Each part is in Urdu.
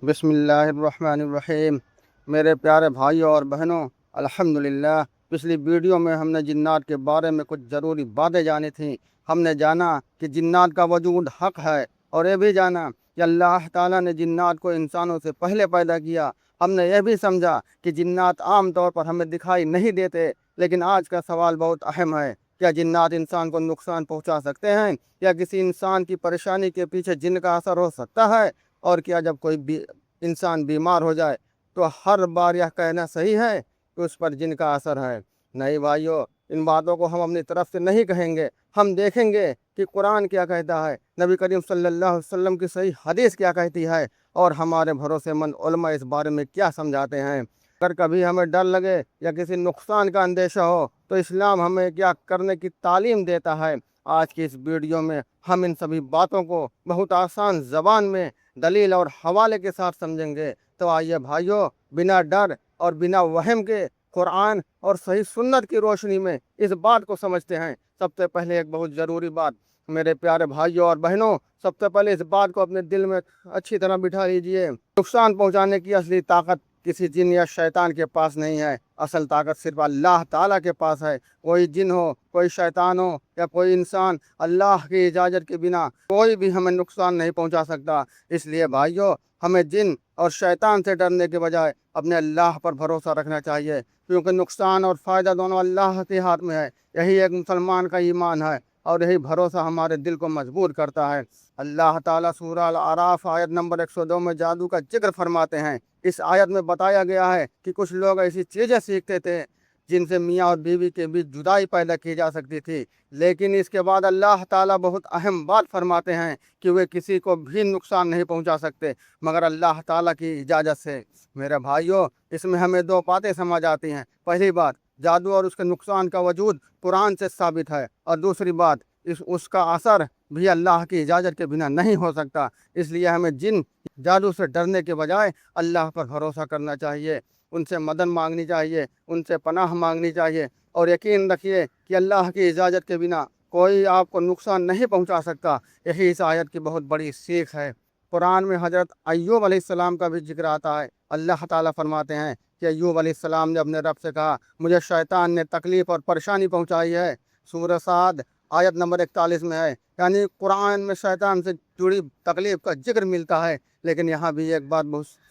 بسم اللہ الرحمن الرحیم۔ میرے پیارے بھائیوں اور بہنوں، الحمدللہ پچھلی ویڈیو میں ہم نے جنات کے بارے میں کچھ ضروری باتیں جانی تھیں۔ ہم نے جانا کہ جنات کا وجود حق ہے، اور یہ بھی جانا کہ اللہ تعالیٰ نے جنات کو انسانوں سے پہلے پیدا کیا۔ ہم نے یہ بھی سمجھا کہ جنات عام طور پر ہمیں دکھائی نہیں دیتے، لیکن آج کا سوال بہت اہم ہے۔ کیا جنات انسان کو نقصان پہنچا سکتے ہیں؟ یا کسی انسان کی پریشانی کے پیچھے جن کا اثر ہو سکتا ہے؟ اور کیا جب کوئی انسان بیمار ہو جائے تو ہر بار یہ کہنا صحیح ہے کہ اس پر جن کا اثر ہے؟ نہیں بھائیو، ان باتوں کو ہم اپنی طرف سے نہیں کہیں گے۔ ہم دیکھیں گے کہ قرآن کیا کہتا ہے، نبی کریم صلی اللہ علیہ وسلم کی صحیح حدیث کیا کہتی ہے، اور ہمارے بھروسے مند علماء اس بارے میں کیا سمجھاتے ہیں۔ اگر کبھی ہمیں ڈر لگے یا کسی نقصان کا اندیشہ ہو تو اسلام ہمیں کیا کرنے کی تعلیم دیتا ہے۔ آج کی اس ویڈیو میں ہم ان سبھی باتوں کو بہت آسان زبان میں دلیل اور حوالے کے ساتھ سمجھیں گے۔ تو آئیے بھائیو، بنا ڈر اور بنا وہم کے قرآن اور صحیح سنت کی روشنی میں اس بات کو سمجھتے ہیں۔ سب سے پہلے ایک بہت ضروری بات، میرے پیارے بھائیوں اور بہنوں، سب سے پہلے اس بات کو اپنے دل میں اچھی طرح بٹھا لیجئے۔ نقصان پہنچانے کی اصلی طاقت کسی جن یا شیطان کے پاس نہیں ہے، اصل طاقت صرف اللہ تعالیٰ کے پاس ہے۔ کوئی جن ہو، کوئی شیطان ہو یا کوئی انسان، اللہ کی اجازت کے بنا کوئی بھی ہمیں نقصان نہیں پہنچا سکتا۔ اس لیے بھائیو، ہمیں جن اور شیطان سے ڈرنے کے بجائے اپنے اللہ پر بھروسہ رکھنا چاہیے، کیونکہ نقصان اور فائدہ دونوں اللہ کے ہاتھ میں ہے۔ یہی ایک مسلمان کا ایمان ہے، اور یہی بھروسہ ہمارے دل کو مضبوط کرتا ہے۔ اللہ تعالیٰ سورہ الاعراف آیت نمبر 102 میں جادو کا ذکر فرماتے ہیں۔ اس آیت میں بتایا گیا ہے کہ کچھ لوگ ایسی چیزیں سیکھتے تھے جن سے میاں اور بیوی کے بیچ جدائی پیدا کی جا سکتی تھی، لیکن اس کے بعد اللہ تعالیٰ بہت اہم بات فرماتے ہیں کہ وہ کسی کو بھی نقصان نہیں پہنچا سکتے مگر اللہ تعالیٰ کی اجازت سے۔ میرے بھائیوں، اس میں ہمیں دو باتیں سمجھ آتی ہیں۔ پہلی بات، جادو اور اس کے نقصان کا وجود قرآن سے ثابت ہے، اور دوسری بات، اس کا اثر بھی اللہ کی اجازت کے بنا نہیں ہو سکتا۔ اس لیے ہمیں جن جادو سے ڈرنے کے بجائے اللہ پر بھروسہ کرنا چاہیے، ان سے مدد مانگنی چاہیے، ان سے پناہ مانگنی چاہیے، اور یقین رکھیے کہ اللہ کی اجازت کے بنا کوئی آپ کو نقصان نہیں پہنچا سکتا۔ یہی اس آیت کی بہت بڑی سیکھ ہے۔ قرآن میں حضرت ایوب علیہ السلام کا بھی ذکر آتا ہے۔ اللہ تعالیٰ فرماتے ہیں کہ ایوب علیہ السلام نے اپنے رب سے کہا، مجھے شیطان نے تکلیف اور پریشانی پہنچائی ہے۔ سورہ صاد آیت نمبر 41 میں ہے، یعنی قرآن میں شیطان سے جڑی تکلیف کا ذکر ملتا ہے۔ لیکن یہاں بھی ایک بات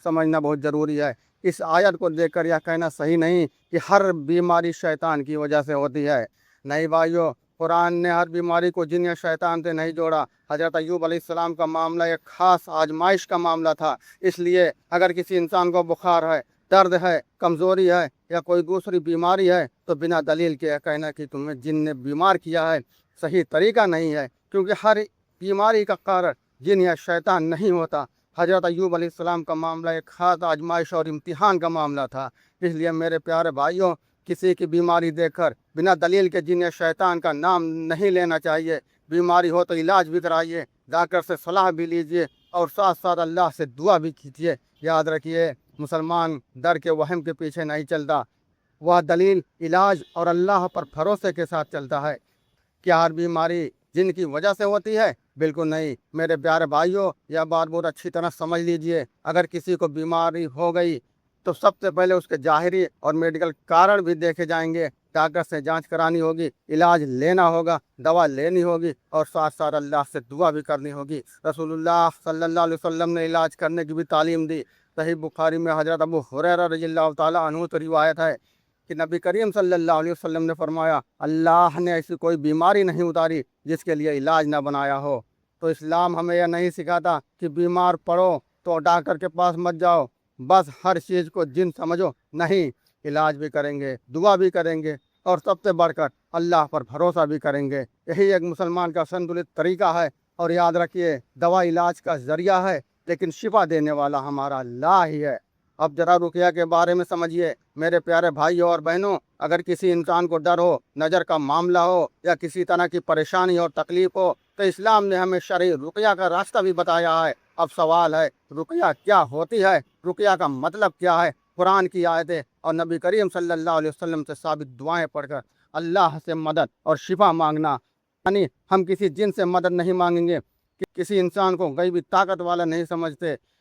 سمجھنا بہت ضروری ہے۔ اس آیت کو دیکھ کر یہ کہنا صحیح نہیں کہ ہر بیماری شیطان کی وجہ سے ہوتی ہے۔ نہیں بھائیو، قرآن نے ہر بیماری کو جن یا شیطان سے نہیں جوڑا۔ حضرت ایوب علیہ السلام کا معاملہ ایک خاص آزمائش کا معاملہ تھا۔ اس لیے اگر کسی انسان کو بخار ہے، درد ہے، کمزوری ہے یا کوئی دوسری بیماری ہے تو بنا دلیل کے کہنا کہ تمہیں جن نے بیمار کیا ہے صحیح طریقہ نہیں ہے، کیونکہ ہر بیماری کا کارن جن یا شیطان نہیں ہوتا۔ حضرت ایوب علیہ السلام کا معاملہ ایک خاص آزمائش اور امتحان کا معاملہ تھا۔ اس لیے میرے پیارے بھائیوں، کسی کی بیماری دیکھ کر بنا دلیل کے جن یا شیطان کا نام نہیں لینا چاہیے۔ بیماری ہو تو علاج بھی کرائیے، ڈاکٹر سے صلاح بھی لیجیے، اور ساتھ ساتھ اللہ سے دعا بھی کیجیے۔ یاد رکھیے، مسلمان ڈر کے وہم کے پیچھے نہیں چلتا، وہ دلیل، علاج اور اللہ پر بھروسے کے ساتھ چلتا ہے۔ کیا ہر بیماری جن کی وجہ سے ہوتی ہے؟ بالکل نہیں۔ میرے پیارے بھائیوں، یہ بات بہت اچھی طرح سمجھ لیجئے۔ اگر کسی کو بیماری ہو گئی تو سب سے پہلے اس کے ظاہری اور میڈیکل کارن بھی دیکھے جائیں گے۔ ڈاکٹر سے جانچ کرانی ہوگی، علاج لینا ہوگا، دوا لینی ہوگی، اور ساتھ ساتھ اللہ سے دعا بھی کرنی ہوگی۔ رسول اللہ صلی اللہ علیہ وسلم نے علاج کرنے کی بھی تعلیم دی۔ صحیح بخاری میں حضرت ابو ہریرہ رضی اللہ تعالیٰ عنہ سے روایت ہے کہ نبی کریم صلی اللہ علیہ وسلم نے فرمایا، اللہ نے ایسی کوئی بیماری نہیں اتاری جس کے لیے علاج نہ بنایا ہو۔ تو اسلام ہمیں یہ نہیں سکھاتا کہ بیمار پڑو تو ڈاکٹر کے پاس مت جاؤ، بس ہر چیز کو جن سمجھو۔ نہیں، علاج بھی کریں گے، دعا بھی کریں گے، اور سب سے بڑھ کر اللہ پر بھروسہ بھی کریں گے۔ یہی ایک مسلمان کا سنتلت طریقہ ہے۔ اور یاد رکھیے، دوا علاج کا ذریعہ ہے، لیکن شفا دینے والا ہمارا اللہ ہی ہے۔ اب ذرا رقیہ کے بارے میں سمجھیے۔ میرے پیارے بھائیوں اور بہنوں، اگر کسی انسان کو ڈر ہو، نظر کا معاملہ ہو یا کسی طرح کی پریشانی اور تکلیف ہو تو اسلام نے ہمیں شرعی رقیہ کا راستہ بھی بتایا ہے۔ اب سوال ہے، رقیہ کیا ہوتی ہے؟ رقیہ کا مطلب کیا ہے؟ قرآن کی آیتیں اور نبی کریم صلی اللہ علیہ وسلم سے ثابت دعائیں پڑھ کر اللہ سے مدد اور شفا مانگنا۔ یعنی ہم کسی جن سے مدد نہیں مانگیں گے، کسی انسان کو غیبی طاقت والا نہیں سمجھتے،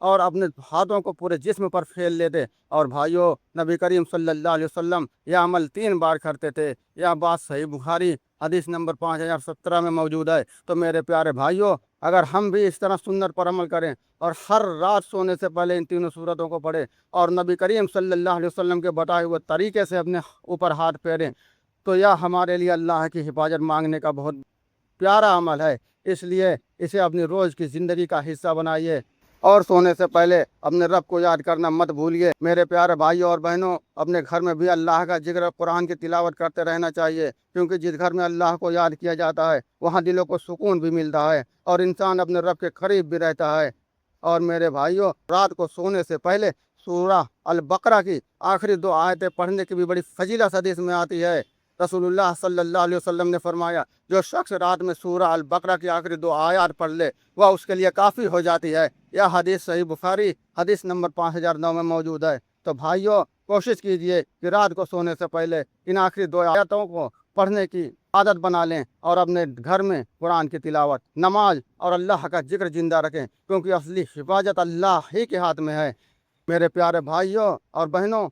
اور اپنے ہاتھوں کو پورے جسم پر پھیل لیتے۔ اور بھائیوں، نبی کریم صلی اللہ علیہ وسلم یہ عمل 3 بار کرتے تھے۔ یہ بات صحیح بخاری حدیث نمبر 5017 میں موجود ہے۔ تو میرے پیارے بھائیوں، اگر ہم بھی اس طرح سنت پر عمل کریں اور ہر رات سونے سے پہلے ان تینوں صورتوں کو پڑھیں اور نبی کریم صلی اللہ علیہ وسلم کے بتائے ہوئے طریقے سے اپنے اوپر ہاتھ پھیریں، تو یہ ہمارے لیے اللہ کی حفاظت مانگنے کا بہت پیارا عمل ہے۔ اس لیے اسے اپنی روز کی زندگی کا حصہ بنائیے اور سونے سے پہلے اپنے رب کو یاد کرنا مت بھولیے۔ میرے پیارے بھائیوں اور بہنوں، اپنے گھر میں بھی اللہ کا ذکر قرآن کی تلاوت کرتے رہنا چاہیے، کیونکہ جس گھر میں اللہ کو یاد کیا جاتا ہے وہاں دلوں کو سکون بھی ملتا ہے اور انسان اپنے رب کے قریب بھی رہتا ہے۔ اور میرے بھائیوں، رات کو سونے سے پہلے سورہ البقرہ کی آخری 2 آیتیں پڑھنے کی بھی بڑی فضیلت حدیث میں آتی ہے۔ رسول اللہ صلی اللہ علیہ وسلم نے فرمایا، جو شخص رات میں سورہ البقرہ کی آخری 2 آیات پڑھ لے وہ اس کے لیے کافی ہو جاتی ہے۔ یہ حدیث صحیح بخاری حدیث نمبر 5009 میں موجود ہے۔ تو بھائیوں، کوشش کیجئے کہ رات کو سونے سے پہلے ان آخری 2 آیتوں کو پڑھنے کی عادت بنا لیں اور اپنے گھر میں قرآن کی تلاوت، نماز اور اللہ کا ذکر زندہ رکھیں، کیونکہ اصلی حفاظت اللہ ہی کے ہاتھ میں ہے۔ میرے پیارے بھائیوں اور بہنوں،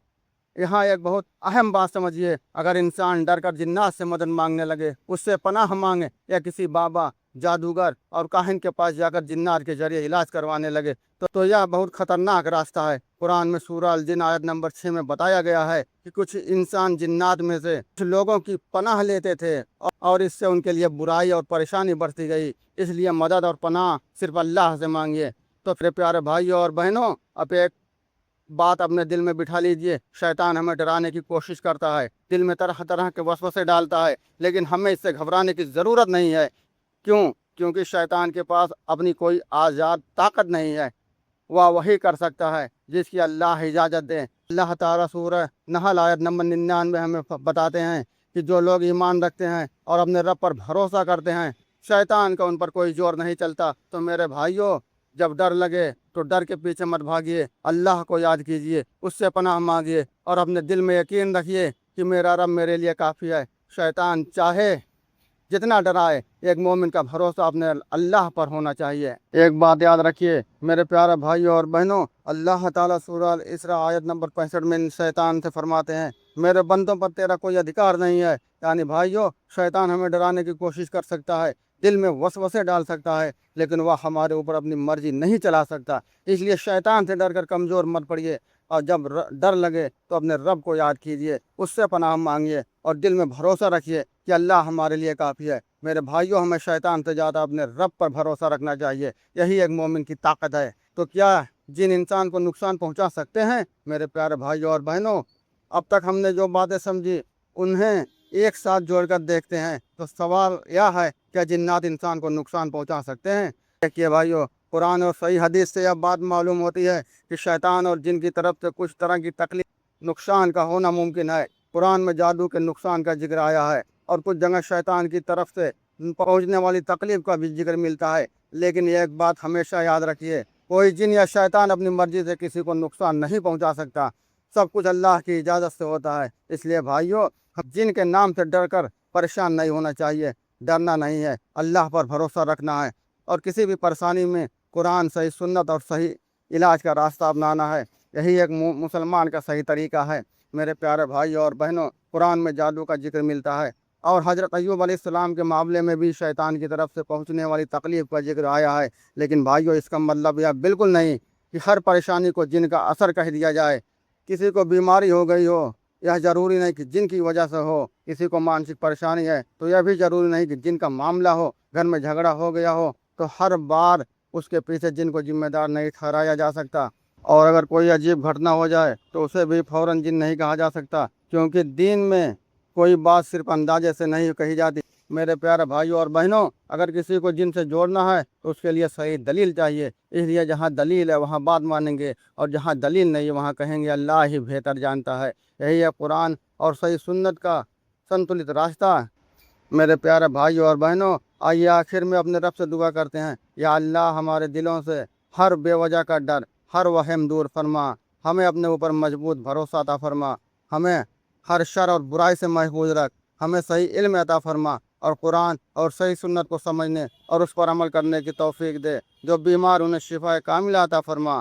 یہاں ایک بہت اہم بات سمجھیے، اگر انسان ڈر کر جنات سے مدد مانگنے لگے، اس سے پناہ مانگے یا کسی بابا، جادوگر اور کاہن کے پاس جا کر جنات کے ذریعے علاج کروانے لگے تو یہ بہت خطرناک راستہ ہے۔ قرآن میں سورہ الجن آیت نمبر 6 میں بتایا گیا ہے کہ کچھ انسان جنات میں سے کچھ لوگوں کی پناہ لیتے تھے اور اس سے ان کے لیے برائی اور پریشانی بڑھتی گئی۔ اس لیے مدد اور پناہ صرف اللہ سے مانگیے۔ تو میرے پیارے بھائیوں اور بہنوں، اب ایک بات اپنے دل میں بٹھا لیجئے، شیطان ہمیں ڈرانے کی کوشش کرتا ہے، دل میں طرح طرح کے وسوسے ڈالتا ہے، لیکن ہمیں اس سے گھبرانے کی ضرورت نہیں ہے۔ کیوں؟ کیونکہ شیطان کے پاس اپنی کوئی آزاد طاقت نہیں ہے، وہ وہی کر سکتا ہے جس کی اللہ اجازت دے۔ اللہ تعالیٰ سورہ نحل آیت نمبر 99 ہمیں بتاتے ہیں کہ جو لوگ ایمان رکھتے ہیں اور اپنے رب پر بھروسہ کرتے ہیں، شیطان کا ان پر کوئی زور نہیں چلتا۔ تو میرے بھائیوں، جب ڈر لگے تو ڈر کے پیچھے مت بھاگیے، اللہ کو یاد کیجئے، اس سے پناہ مانگیے اور اپنے دل میں یقین رکھیے کہ میرا رب میرے لیے کافی ہے۔ شیطان چاہے جتنا ڈرائے، ایک مومن کا بھروسہ اپنے اللہ پر ہونا چاہیے۔ ایک بات یاد رکھیے میرے پیارے بھائیوں اور بہنوں، اللہ تعالیٰ سورہ الاسراء آیت نمبر 65 میں شیطان سے فرماتے ہیں، میرے بندوں پر تیرا کوئی ادھیکار نہیں ہے۔ یعنی بھائیوں، شیطان ہمیں ڈرانے کی کوشش کر سکتا ہے، دل میں وسوسے ڈال سکتا ہے، لیکن وہ ہمارے اوپر اپنی مرضی نہیں چلا سکتا۔ اس لیے شیطان سے ڈر کر کمزور مت پڑیے، اور جب ڈر لگے تو اپنے رب کو یاد کیجئے، اس سے پناہ مانگیے اور دل میں بھروسہ رکھیے کہ اللہ ہمارے لیے کافی ہے۔ میرے بھائیوں، ہمیں شیطان سے زیادہ اپنے رب پر بھروسہ رکھنا چاہیے، یہی ایک مومن کی طاقت ہے۔ تو کیا جن انسان کو نقصان پہنچا سکتے ہیں؟ میرے پیارے بھائیوں اور بہنوں، اب تک ہم نے جو باتیں سمجھی انہیں ایک ساتھ جوڑ کر دیکھتے ہیں تو سوال یہ ہے، کیا جنات انسان کو نقصان پہنچا سکتے ہیں؟ دیکھیے بھائیوں، قرآن اور صحیح حدیث سے یہ بات معلوم ہوتی ہے کہ شیطان اور جن کی طرف سے کچھ طرح کی تکلیف، نقصان کا ہونا ممکن ہے۔ قرآن میں جادو کے نقصان کا ذکر آیا ہے اور کچھ جگہ شیطان کی طرف سے پہنچنے والی تکلیف کا بھی ذکر ملتا ہے، لیکن ایک بات ہمیشہ یاد رکھیے، کوئی جن یا شیطان اپنی مرضی سے کسی کو نقصان نہیں پہنچا سکتا، سب کچھ اللہ کی اجازت سے ہوتا ہے۔ اس لیے بھائیوں، جن کے نام سے ڈر کر پریشان نہیں ہونا چاہیے، ڈرنا نہیں ہے، اللہ پر بھروسہ رکھنا ہے اور کسی بھی پریشانی میں قرآن، صحیح سنت اور صحیح علاج کا راستہ اپنانا ہے۔ یہی ایک مسلمان کا صحیح طریقہ ہے۔ میرے پیارے بھائیوں اور بہنوں، قرآن میں جادو کا ذکر ملتا ہے اور حضرت ایوب علیہ السلام کے معاملے میں بھی شیطان کی طرف سے پہنچنے والی تکلیف کا ذکر آیا ہے، لیکن بھائیوں، اس کا مطلب یہ بالکل نہیں کہ ہر پریشانی کو جن کا اثر کہہ دیا جائے۔ کسی کو بیماری ہو گئی ہو، یہ ضروری نہیں کہ جن کی وجہ سے ہو۔ کسی کو مانسک پریشانی ہے تو یہ بھی ضروری نہیں کہ جن کا معاملہ ہو، گھر میں جھگڑا ہو گیا ہو تو ہر بار اس کے پیچھے جن کو ذمہ دار نہیں ٹھہرایا جا سکتا۔ اور اگر کوئی عجیب گھٹنا ہو جائے تو اسے بھی فوراً جن نہیں کہا جا سکتا، کیونکہ دین میں کوئی بات صرف اندازے سے نہیں کہی جاتی۔ میرے پیارے بھائیوں اور بہنوں، اگر کسی کو جن سے جوڑنا ہے تو اس کے لیے صحیح دلیل چاہیے۔ اس لیے جہاں دلیل ہے وہاں بات مانیں گے، اور جہاں دلیل نہیں وہاں کہیں گے اللہ ہی بہتر جانتا ہے۔ یہی ہے قرآن اور صحیح سنت کا سنتلت راستہ۔ میرے پیارے بھائیوں اور بہنوں، آئیے آخر میں اپنے رب سے دعا کرتے ہیں، یا اللہ، ہمارے دلوں سے ہر بے وجہ کا ڈر، ہر وہم دور فرما، ہمیں اپنے اوپر مضبوط بھروسہ عطا فرما، ہمیں ہر شر اور برائی سے محفوظ رکھ، ہمیں صحیح علم عطا فرما اور قرآن اور صحیح سنت کو سمجھنے اور اس پر عمل کرنے کی توفیق دے۔ جو بیمار انہیں شفا کاملہ عطا فرما،